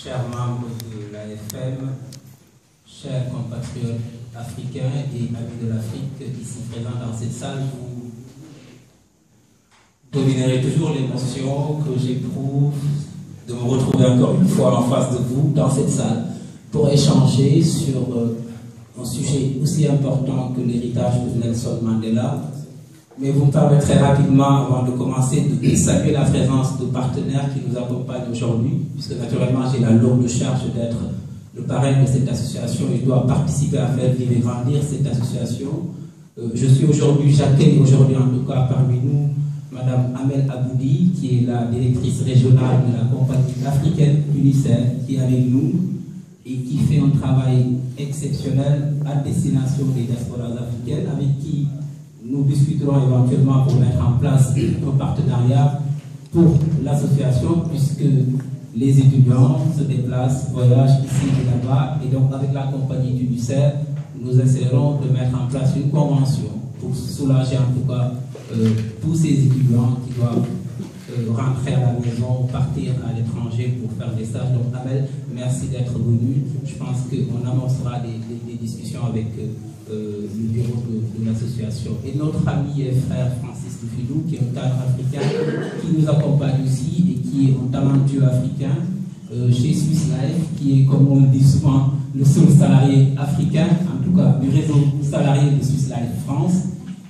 chers membres de l'AFM, chers compatriotes africains et amis de l'Afrique ici présents dans cette salle, vous dominerez toujours l'émotion que j'éprouve de me retrouver encore une fois en face de vous dans cette salle pour échanger sur un sujet aussi important que l'héritage de Nelson Mandela. Mais vous me permettrez rapidement, avant de commencer, de saluer la présence de partenaires qui nous accompagnent aujourd'hui, puisque naturellement j'ai la lourde charge d'être le parrain de cette association et je dois participer à faire vivre et grandir cette association. J'accueille aujourd'hui en tout cas parmi nous Madame Amel Aboudi, qui est la directrice régionale de la compagnie africaine UNICEF, qui est avec nous et qui fait un travail exceptionnel à destination des diasporas africaines, avec qui nous discuterons éventuellement pour mettre en place un partenariat pour l'association, puisque les étudiants se déplacent, voyagent ici et là-bas, et donc avec la compagnie UNICEF, nous essaierons de mettre en place une convention pour soulager en tout cas tous ces étudiants qui doivent rentrer à la maison, partir à l'étranger pour faire des stages. Donc Amel, merci d'être venu. Je pense qu'on amorcera des discussions avec le bureau de l'association. Et notre ami et frère Francis Dufilou, qui est un cadre africain, qui nous accompagne aussi et qui est un talentueux africain chez Swiss Life, qui est, comme on le dit souvent, le seul salarié africain, en tout cas du réseau salarié de Swiss Life France,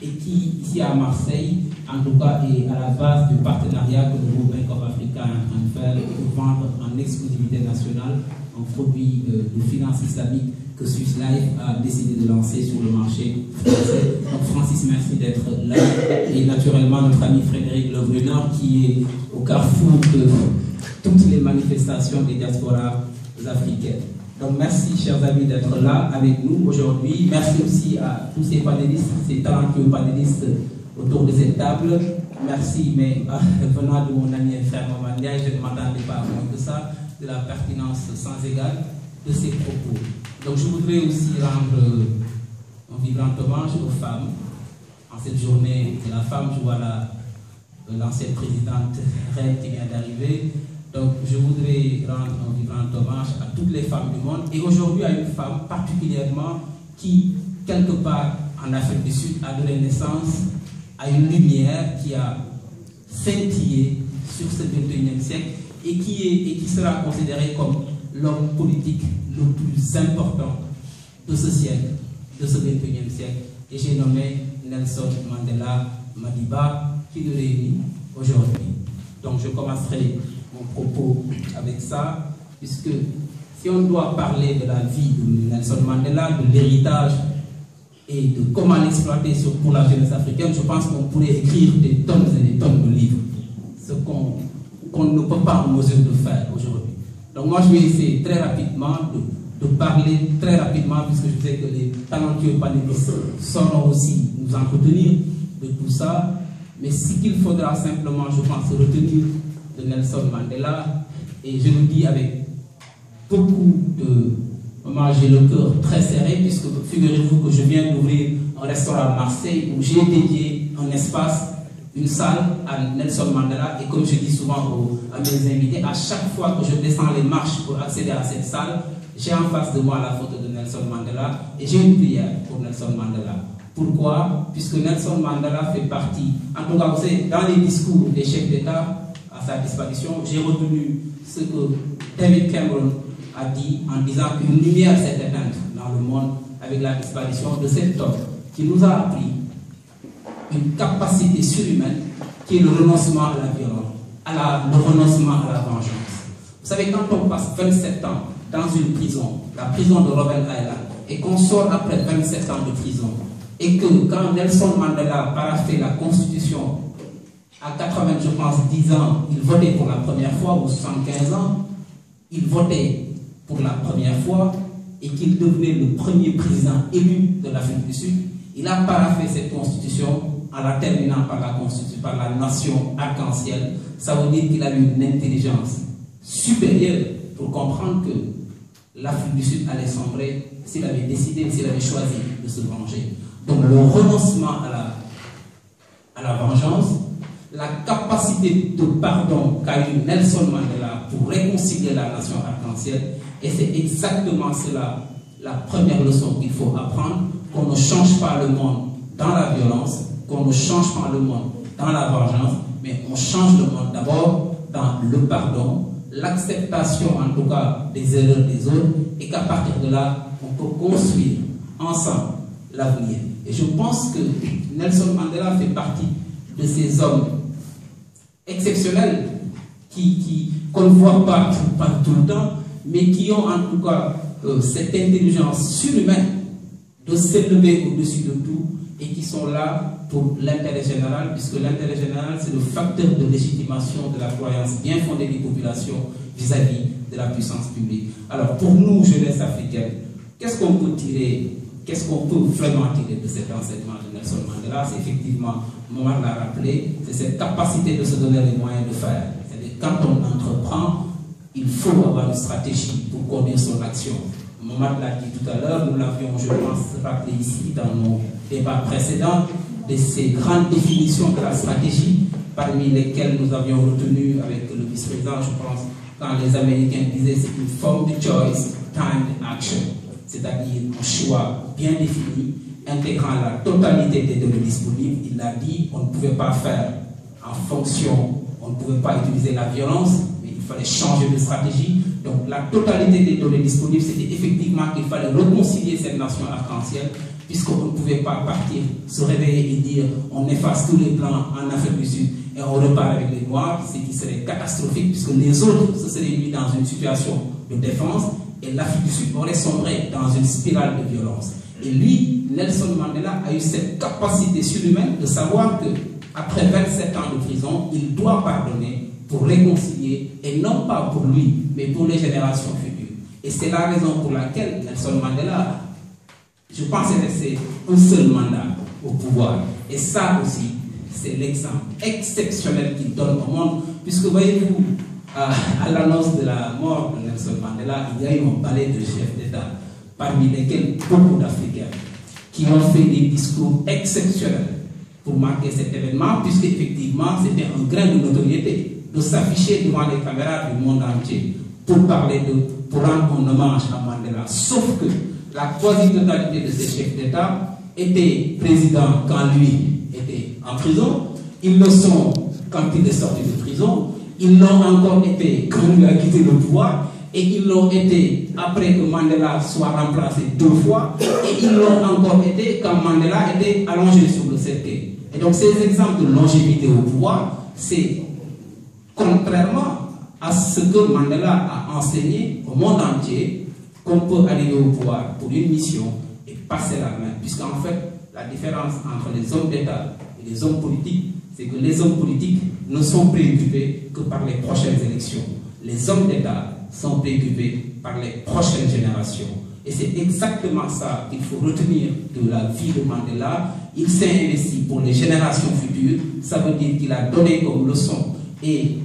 et qui, ici à Marseille, en tout cas, est à la base du partenariat que le groupe Bank of Africa est en train de faire pour vendre en exclusivité nationale un produit de finance islamique que Swiss Life a décidé de lancer sur le marché français. Donc Francis, merci d'être là. Et naturellement, notre ami Frédéric Le Brunner, qui est au carrefour de toutes les manifestations des diasporas africaines. Donc merci, chers amis, d'être là avec nous aujourd'hui. Merci aussi à tous ces panélistes, ces talentueux panélistes autour de cette table. Merci, mais venant de mon ami et frère Mamandia, je ne m'attendais pas à moins que ça, de la pertinence sans égale de ses propos. Donc je voudrais aussi rendre un vibrant hommage aux femmes. En cette journée de la femme, je vois l'ancienne présidente Reine qui vient d'arriver. Donc je voudrais rendre un vibrant hommage à toutes les femmes du monde et aujourd'hui à une femme particulièrement qui, quelque part en Afrique du Sud, a donné naissance à une lumière qui a scintillé sur ce 21e siècle et qui sera considéré comme l'homme politique le plus important de ce siècle, de ce 21e siècle. Et j'ai nommé Nelson Mandela Madiba qui nous réunit aujourd'hui. Donc je commencerai mon propos avec ça, puisque si on doit parler de la vie de Nelson Mandela, de l'héritage et de comment l'exploiter pour la jeunesse africaine, je pense qu'on pourrait écrire des tonnes et des tonnes de livres, ce qu'on ne peut pas en mesure de faire aujourd'hui. Donc moi je vais essayer très rapidement de parler très rapidement, puisque je sais que les talentueux panélistes sauront aussi nous entretenir de tout ça, mais ce qu'il faudra simplement, je pense, retenir de Nelson Mandela, et je le dis avec beaucoup de... Moi, j'ai le cœur très serré, puisque figurez-vous que je viens d'ouvrir un restaurant à Marseille où j'ai dédié un espace, une salle à Nelson Mandela, et comme je dis souvent à mes invités, à chaque fois que je descends les marches pour accéder à cette salle, j'ai en face de moi la photo de Nelson Mandela et j'ai une prière pour Nelson Mandela. Pourquoi? Puisque Nelson Mandela fait partie, en tout cas, vous savez, dans les discours des chefs d'État à sa disparition, j'ai retenu ce que David Cameron a dit en disant qu'une lumière s'est éteinte dans le monde avec la disparition de cet homme qui nous a appris une capacité surhumaine qui est le renoncement à la violence, le renoncement à la vengeance. Vous savez, quand on passe 27 ans dans une prison, la prison de Robben Island, et qu'on sort après 27 ans de prison, et que quand Nelson Mandela a paraphé la Constitution à 80, je pense, 10 ans, il votait pour la première fois, ou 75 ans, il votait pour la première fois, et qu'il devenait le premier président élu de l'Afrique du Sud, il a paraphé cette Constitution en la terminant par la nation arc-en-ciel. Ça veut dire qu'il a eu une intelligence supérieure pour comprendre que l'Afrique du Sud allait sombrer s'il avait décidé, s'il avait choisi de se venger. Donc le renoncement à la vengeance, la capacité de pardon qu'a eu Nelson Mandela pour réconcilier la nation arc-en-ciel. Et c'est exactement cela, la première leçon qu'il faut apprendre, qu'on ne change pas le monde dans la violence, qu'on ne change pas le monde dans la vengeance, mais on change le monde d'abord dans le pardon, l'acceptation en tout cas des erreurs des autres, et qu'à partir de là, on peut construire ensemble l'avenir. Et je pense que Nelson Mandela fait partie de ces hommes exceptionnels qu'on ne voit pas tout le temps, mais qui ont en tout cas cette intelligence surhumaine de s'élever au-dessus de tout et qui sont là pour l'intérêt général, puisque l'intérêt général, c'est le facteur de légitimation de la croyance bien fondée des populations vis-à-vis de la puissance publique. Alors, pour nous, jeunesse africaine, qu'est-ce qu'on peut tirer, qu'est-ce qu'on peut vraiment tirer de cet enseignement de Nelson Mandela? C'est effectivement, Momad l'a rappelé, c'est cette capacité de se donner les moyens de faire. C'est-à-dire, quand on entreprend, il faut avoir une stratégie pour conduire son action. Momad l'a dit tout à l'heure, nous l'avions, je pense, rappelé ici dans nos débats précédents, de ces grandes définitions de la stratégie, parmi lesquelles nous avions retenu avec le vice-président, je pense, quand les Américains disaient c'est une forme de choice, time and action, c'est-à-dire un choix bien défini, intégrant la totalité des données disponibles. Il l'a dit, on ne pouvait pas faire en fonction, on ne pouvait pas utiliser la violence, mais il fallait changer de stratégie. Donc la totalité des données disponibles, c'était effectivement qu'il fallait réconcilier cette nation arc-en-ciel, puisqu'on ne pouvait pas partir, se réveiller et dire on efface tous les plans en Afrique du Sud et on repart avec les Noirs, ce qui serait catastrophique, puisque les autres se seraient mis dans une situation de défense et l'Afrique du Sud aurait sombré dans une spirale de violence. Et lui, Nelson Mandela, a eu cette capacité surhumaine de savoir qu'après 27 ans de prison, il doit pardonner pour réconcilier, et non pas pour lui, mais pour les générations futures. Et c'est la raison pour laquelle Nelson Mandela, je pense, est resté un seul mandat au pouvoir. Et ça aussi, c'est l'exemple exceptionnel qu'il donne au monde, puisque voyez-vous, à l'annonce de la mort de Nelson Mandela, il y a eu un balai de chefs d'État, parmi lesquels beaucoup d'Africains, qui ont fait des discours exceptionnels pour marquer cet événement, puisque effectivement, c'était un grain de notoriété de s'afficher devant les caméras du monde entier pour parler pour rendre un hommage à Mandela. Sauf que la quasi-totalité de ces chefs d'État étaient présidents quand lui était en prison, ils le sont quand il est sorti de prison, ils l'ont encore été quand il a quitté le pouvoir, et ils l'ont été après que Mandela soit remplacé 2 fois, et ils l'ont encore été quand Mandela était allongé sur le cercueil. Et donc ces exemples de longévité au pouvoir, c'est contrairement à ce que Mandela a enseigné au monde entier, qu'on peut arriver au pouvoir pour une mission et passer la main. Puisqu'en fait, la différence entre les hommes d'État et les hommes politiques, c'est que les hommes politiques ne sont préoccupés que par les prochaines élections. Les hommes d'État sont préoccupés par les prochaines générations. Et c'est exactement ça qu'il faut retenir de la vie de Mandela. Il s'est investi pour les générations futures. Ça veut dire qu'il a donné comme leçon. Et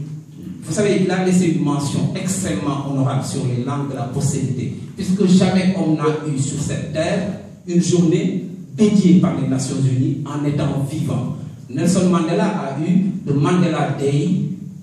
vous savez, il a laissé une mention extrêmement honorable sur les langues de la postérité, puisque jamais on n'a eu sur cette terre une journée dédiée par les Nations Unies en étant vivant. Nelson Mandela a eu le Mandela Day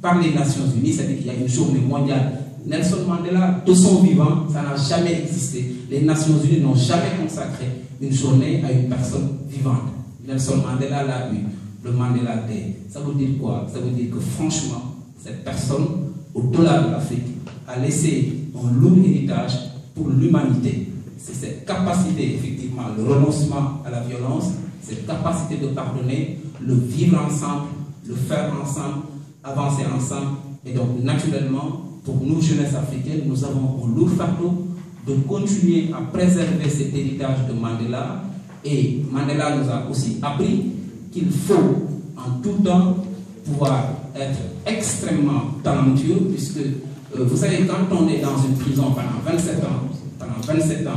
par les Nations Unies, c'est-à-dire qu'il y a une journée mondiale. Nelson Mandela, de son vivant, ça n'a jamais existé. Les Nations Unies n'ont jamais consacré une journée à une personne vivante. Nelson Mandela l'a eu, le Mandela Day. Ça veut dire quoi? Ça veut dire que franchement, cette personne, au-delà de l'Afrique, a laissé un lourd héritage pour l'humanité. C'est cette capacité, effectivement, le renoncement à la violence, cette capacité de pardonner, le vivre ensemble, le faire ensemble, avancer ensemble. Et donc, naturellement, pour nous, jeunesse africaine, nous avons un lourd fardeau de continuer à préserver cet héritage de Mandela. Et Mandela nous a aussi appris qu'il faut, en tout temps, pouvoir être extrêmement talentueux, puisque vous savez, quand on est dans une prison pendant 27 ans,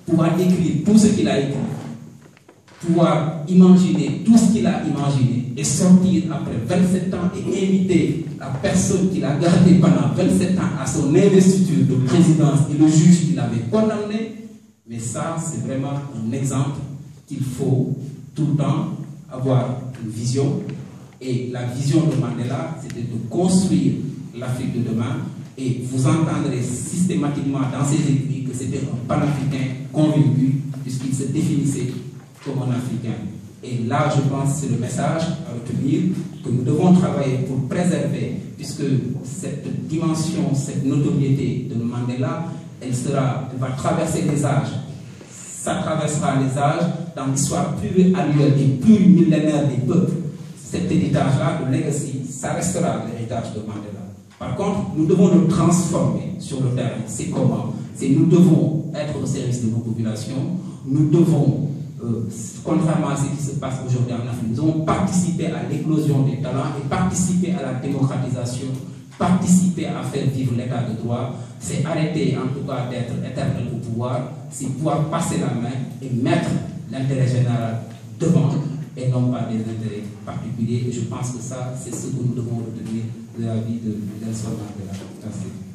pouvoir écrire tout ce qu'il a écrit, pouvoir imaginer tout ce qu'il a imaginé et sortir après 27 ans et inviter la personne qu'il a gardée pendant 27 ans à son investiture de présidence et le juge qu'il avait condamné, mais ça, c'est vraiment un exemple qu'il faut tout le temps avoir une vision. Et la vision de Mandela, c'était de construire l'Afrique de demain, et vous entendrez systématiquement dans ses écrits que c'était un panafricain convaincu, puisqu'il se définissait comme un Africain. Et là, je pense que c'est le message à retenir, que nous devons travailler pour préserver, puisque cette dimension, cette notoriété de Mandela, elle va traverser les âges. Ça traversera les âges dans l'histoire pluriannuelle et plurimillénaire des peuples. Cet héritage-là, le legacy, ça restera l'héritage de Mandela. Par contre, nous devons nous transformer sur le terrain. C'est comment? C'est nous devons être au service de nos populations. Nous devons, contrairement à ce qui se passe aujourd'hui en Afrique, nous devons participer à l'éclosion des talents et participer à la démocratisation, participer à faire vivre l'état de droit. C'est arrêter en tout cas d'être éternel au pouvoir, c'est pouvoir passer la main et mettre l'intérêt général devant et non pas des intérêts particuliers. Et je pense que ça, c'est ce que nous devons retenir de la vie de Nelson Mandela. Merci.